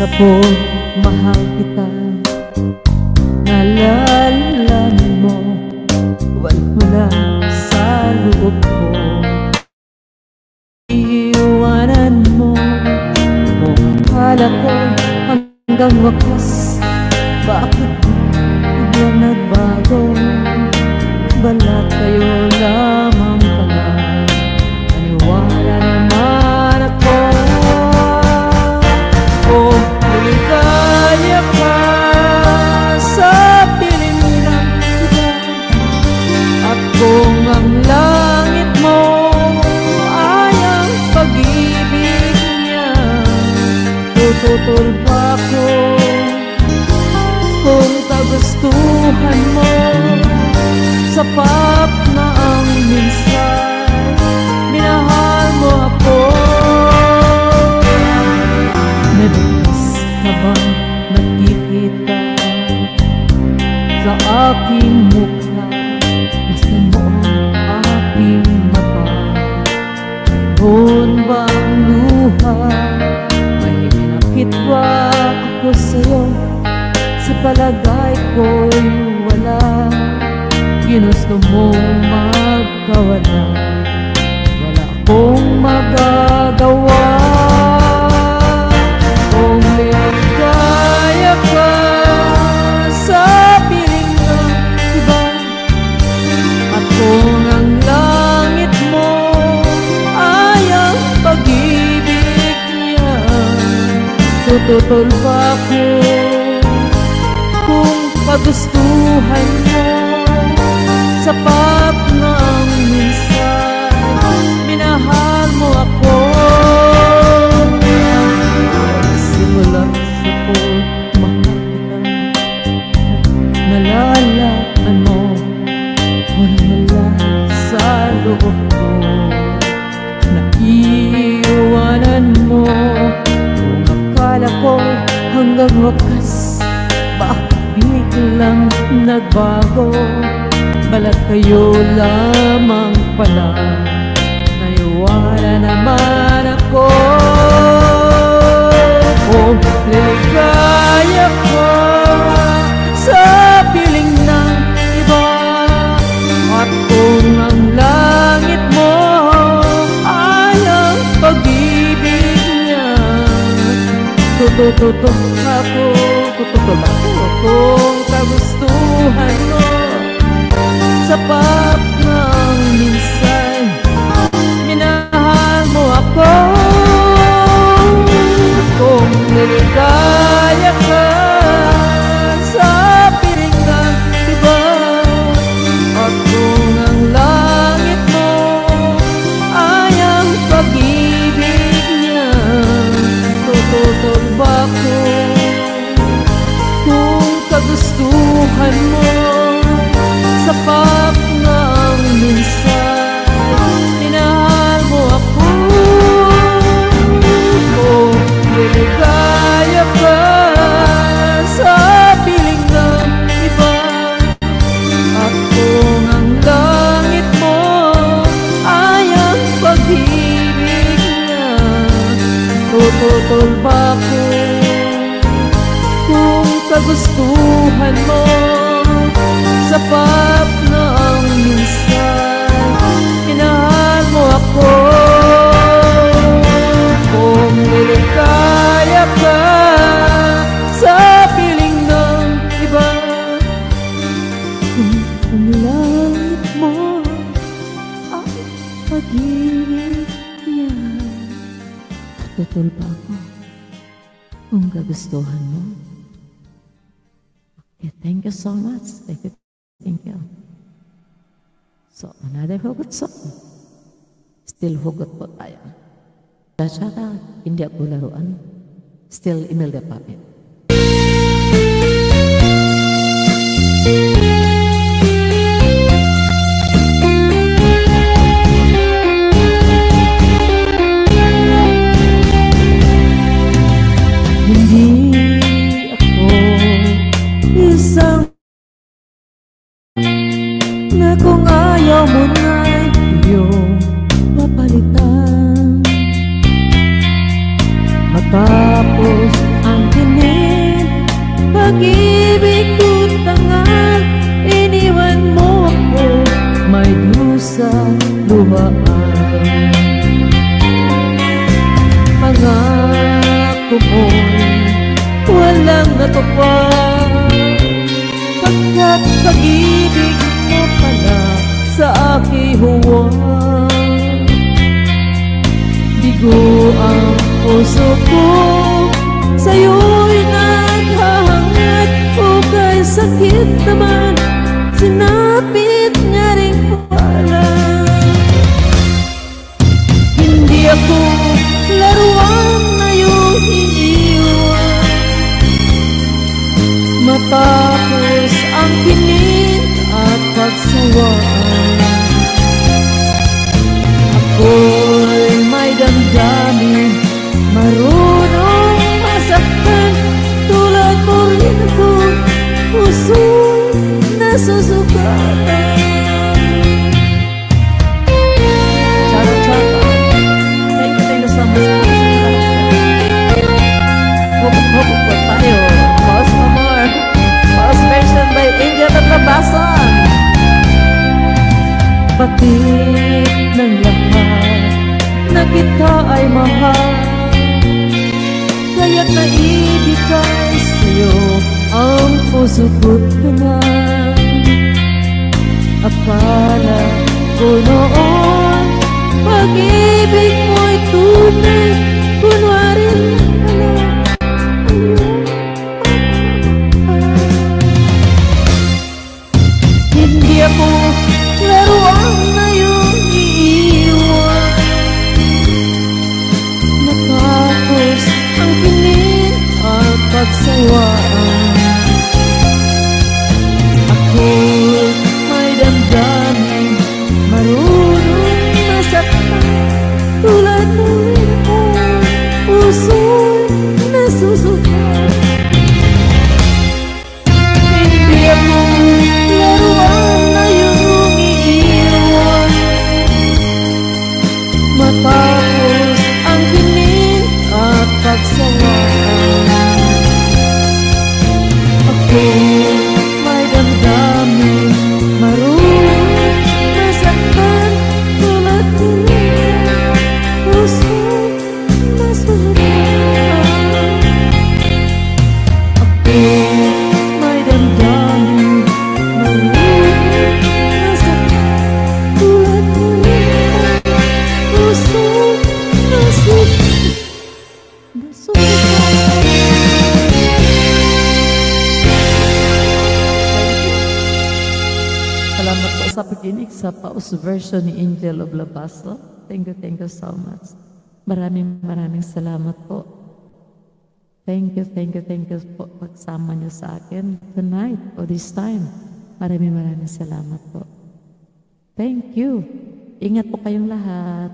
Sapot mahal kita, nalalaman mo, wala sa loob ko. Iiwanan mo, kung akala ko hanggang wakas, bakit biglang nagbago? Balat kayo lamang pala, naniwala naman ako. Kung maligaya ka sa piling ng iba, at kung ang langit mo ay ang pag-ibig niya, tututol pa ko. Kung kagustuhan mo, sapat na ang minsan minahal mo ako. May bukas ka bang nakikita sa aking mukha? Masdan mo ang aking mata. Noon bang luha? May pinakit ba ako sa'yo? Sa palagay ko'y wala. Ginusto mong magkawala, wala akong magagawa. Kung ligaya ka sa piling ng iba, at kung ang langit mo ay ang pag-ibig niya, tututol pa ko. Kung kagustuhan mo, sapat na ang minsan minahal mo ako. Simula sa pagmahal kita, nalalaman mo, wala sa loob ko. Naiiwanan mo, kung akala ko hanggang wakas, bakit biglang nagbago? Balat kayo lamang pala, naiwala naman ako. Kung ligaya ka sa piling ng iba, at kung ang langit mo ay ang pag-ibig niya, tututol ako, tututol ako. Kung kagustuhan mo, sapat na ang minsan minahal mo ako. Kung niligaya ka sa piling ng iba, at kung ang langit mo ay ang pag-ibig niya, tututol ba ko? Kung kagustuhan mo, sapat na ang minsan minahal mo ako. Kung niligaya ka sa piling ng iba, at kung ang langit mo ay ang pag-ibig niya, tututol ba ko? Kung kagustuhan mo, sapat na ang minsan minahal mo ako. Kung niligaya ka sa piling ng iba, kung ang langit mo ay pag-ibig niya, tututol pa ako. Kung kagustuhan mo. Okay, thank you so much. Thank you. So, another hugot song. Still hugot po tayo. Tsaka, hindi ako laruan. Still Imelda Puppet. Kung ayaw mo na'y iyong papalitan, matapos ang pag-ibig mo pala sa aking huwag. Bigo ang puso ko, sa'yo'y naghahangad. O kay sakit naman, sinapit niya rin pala. Hindi ako laruan na iyong iniwan, matapos ang pilit at pagsawaan. Ako'y may damdamin, marunong masaktan. Tulad mo rin ako, puso'y nasusugatan. Charot-charot. Thank you so much. Hubog-hubog po tayo. Pause for more. Pause version by Angel Ablabasan. Batid ng lahat na kita ay mahal, kaya't naibigay sa'yo ang puso ko't tunay. Akala ko noon pag-ibig mo'y tunay, kunwari hindi ako laruan na iyong iiwan, matapos ang pilit at pagsawaan. Ako'y may damdamin, marunong masaktan. Tulad mo rin ako, puso'y nasusukat. Hindi ako laruan na iyong iiwan, matapos ang pilit at pagsawaan. Ako'y may damdamin, marunong masaktan. Tulad mo rin, puso'y nasusukat. Ako'y may damdamin, marunong masaktan. Tulad mo rin, puso'y nasusukat. Salamat po sa pakinig sa pause version ni Angel Ablabasan. Thank you so much. Maraming salamat po. Thank you po pagsama niyo sa akin tonight or this time. Maraming salamat po. Thank you. Ingat po kayong lahat.